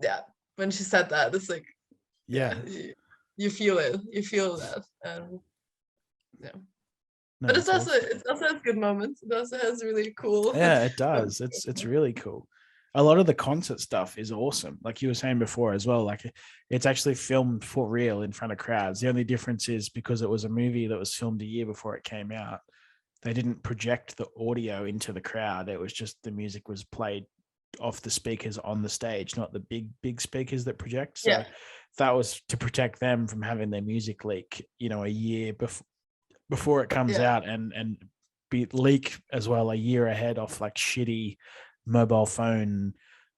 yeah, when she said that, it's like Yeah. you feel it, you feel that, yeah. No, But it's awesome. it also has good moments. It also has really cool. Yeah, it does. It's really cool. A lot of the concert stuff is awesome. Like you were saying before as well, like it's actually filmed for real in front of crowds. The only difference is because it was a movie that was filmed a year before it came out, they didn't project the audio into the crowd. It was just the music was played off the speakers on the stage, not the big speakers that project. So that was to protect them from having their music leak, a year before it comes out, and be leak as well a year ahead off like shitty mobile phone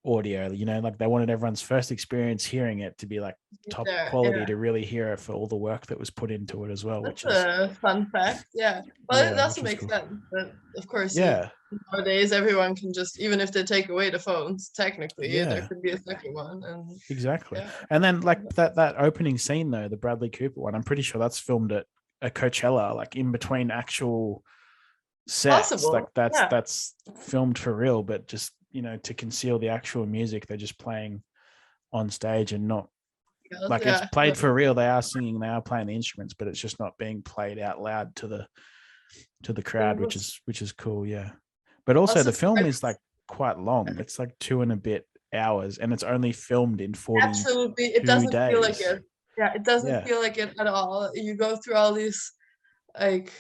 audio. Like they wanted everyone's first experience hearing it to be like top quality, to really hear it for all the work that was put into it as well. That's which is a fun fact. Yeah, well, it also makes sense. But of course, nowadays everyone can just, even if they take away the phones, technically there could be a second one. And exactly. And then like that opening scene though, the Bradley Cooper one, I'm pretty sure that's filmed at a Coachella, like in between actual sets. Possible. Like that's filmed for real, but just to conceal the actual music, they're just playing on stage and not like it's played for real. They are singing, they are playing the instruments, but it's just not being played out loud to the crowd, which is cool. Yeah. But also the film is like quite long. It's like 2 and a bit hours, and it's only filmed in 40 absolutely. It doesn't days. feel like it. Yeah, it doesn't feel like it at all. You go through all these, like,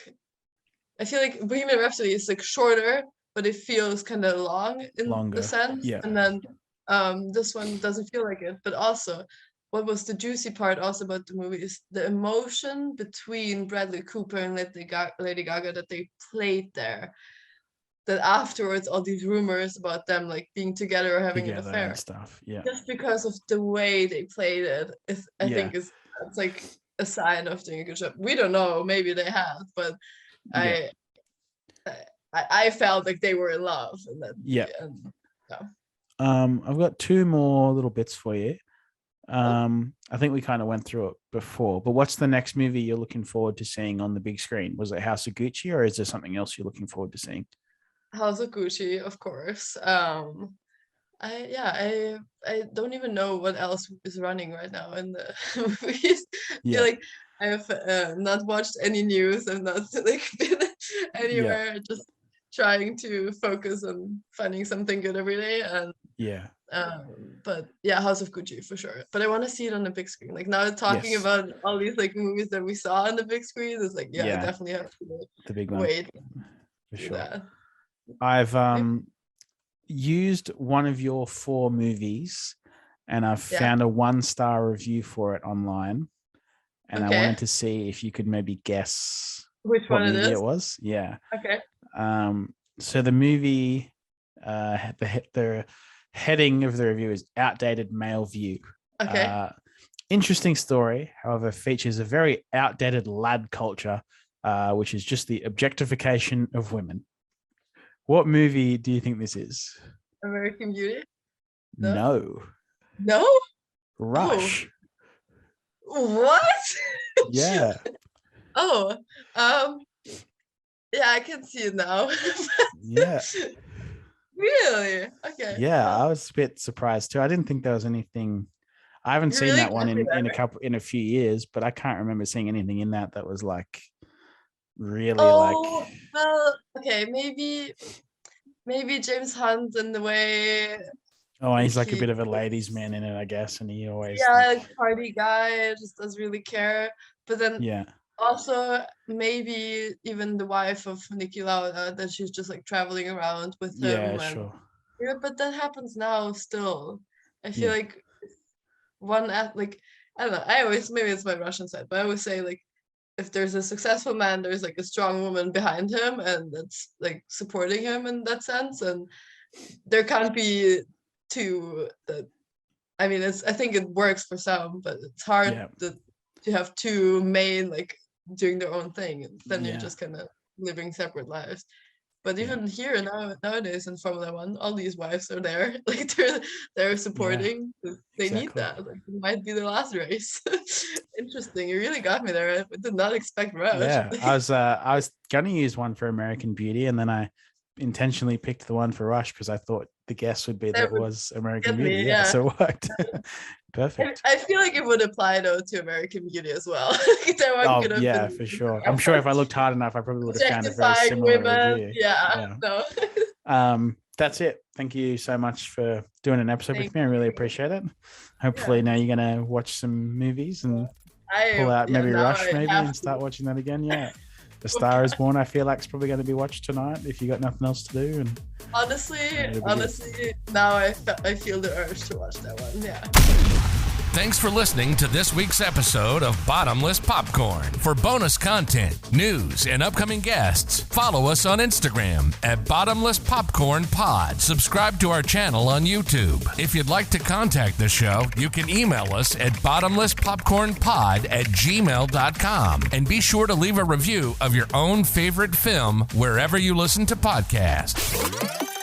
I feel like Bohemian Rhapsody is like shorter, but it feels kind of long in the sense. Yeah. And then this one doesn't feel like it. But also, what was the juicy part also about the movie is the emotion between Bradley Cooper and Lady Gaga that they played there. That afterwards, all these rumors about them like being together or having an affair and stuff. Yeah. Just because of the way they played it, I think it's like a sign of doing a good job. We don't know, maybe they have, but I felt like they were in love. And that, I've got 2 more little bits for you. I think we kind of went through it before, but what's the next movie you're looking forward to seeing on the big screen? Was it House of Gucci, or is there something else you're looking forward to seeing? House of Gucci, of course. I don't even know what else is running right now in the movies. I feel like I have not watched any news. I've not like been anywhere. Just trying to focus on finding something good every day. And but yeah, House of Gucci for sure. But I want to see it on the big screen. Like now talking about all these like movies that we saw on the big screen, it's like I definitely have to the big one. Wait for sure. I've used one of your 4 movies, and I've found a 1-star review for it online, and I wanted to see if you could maybe guess which what one movie it was. Okay. So the movie, the heading of the review is Outdated Male View. Okay. Interesting story, however, features a very outdated lad culture, which is just the objectification of women. What movie do you think this is? American Beauty? No. Rush. Oh. What? Yeah. Yeah, I can see it now. Yeah. Really? Okay. Yeah, I was a bit surprised too. I didn't think there was anything. I haven't seen that one in a few years, but I can't remember seeing anything in that was like really like. Well, okay, maybe James Hunt in the way. Oh, he's like a bit of a ladies' man in it, I guess, and he always like party guy, just doesn't really care. But then also maybe even the wife of Niki Lauda, that she's just like traveling around with him. Yeah, sure. Yeah, but that happens now still. I feel like like I don't know. I always, maybe it's my Russian side, but I always say like if there's a successful man, there's like a strong woman behind him, and that's like supporting him in that sense. And there can't be 2 that. I mean, I think it works for some, but it's hard to have 2 main like doing their own thing, and then you're just kind of living separate lives. But even here nowadays in Formula One, all these wives are there, like they're supporting. They need that. Like, it might be the last race. Interesting. You really got me there. I did not expect Rush. Yeah, I was gonna use one for American Beauty, and then I intentionally picked the one for Rush because I thought the guess would be that it was American Beauty. Yeah, so it worked. Perfect. I feel like it would apply though to American Beauty as well. That yeah, for sure. I'm sure if I looked hard enough, I probably would have found a very similar review. Yeah. No. That's it. Thank you so much for doing an episode with me. I really appreciate it. Hopefully now you're gonna watch some movies and pull out maybe Rush and start watching that again. Yeah. The Star is Born, I feel like, is probably going to be watched tonight if you got nothing else to do. And honestly, now I feel the urge to watch that one. Yeah. Thanks for listening to this week's episode of Bottomless Popcorn. For bonus content, news, and upcoming guests, follow us on Instagram at Bottomless Popcorn Pod. Subscribe to our channel on YouTube. If you'd like to contact the show, you can email us at bottomlesspopcornpod@gmail.com. And be sure to leave a review of your own favorite film wherever you listen to podcasts.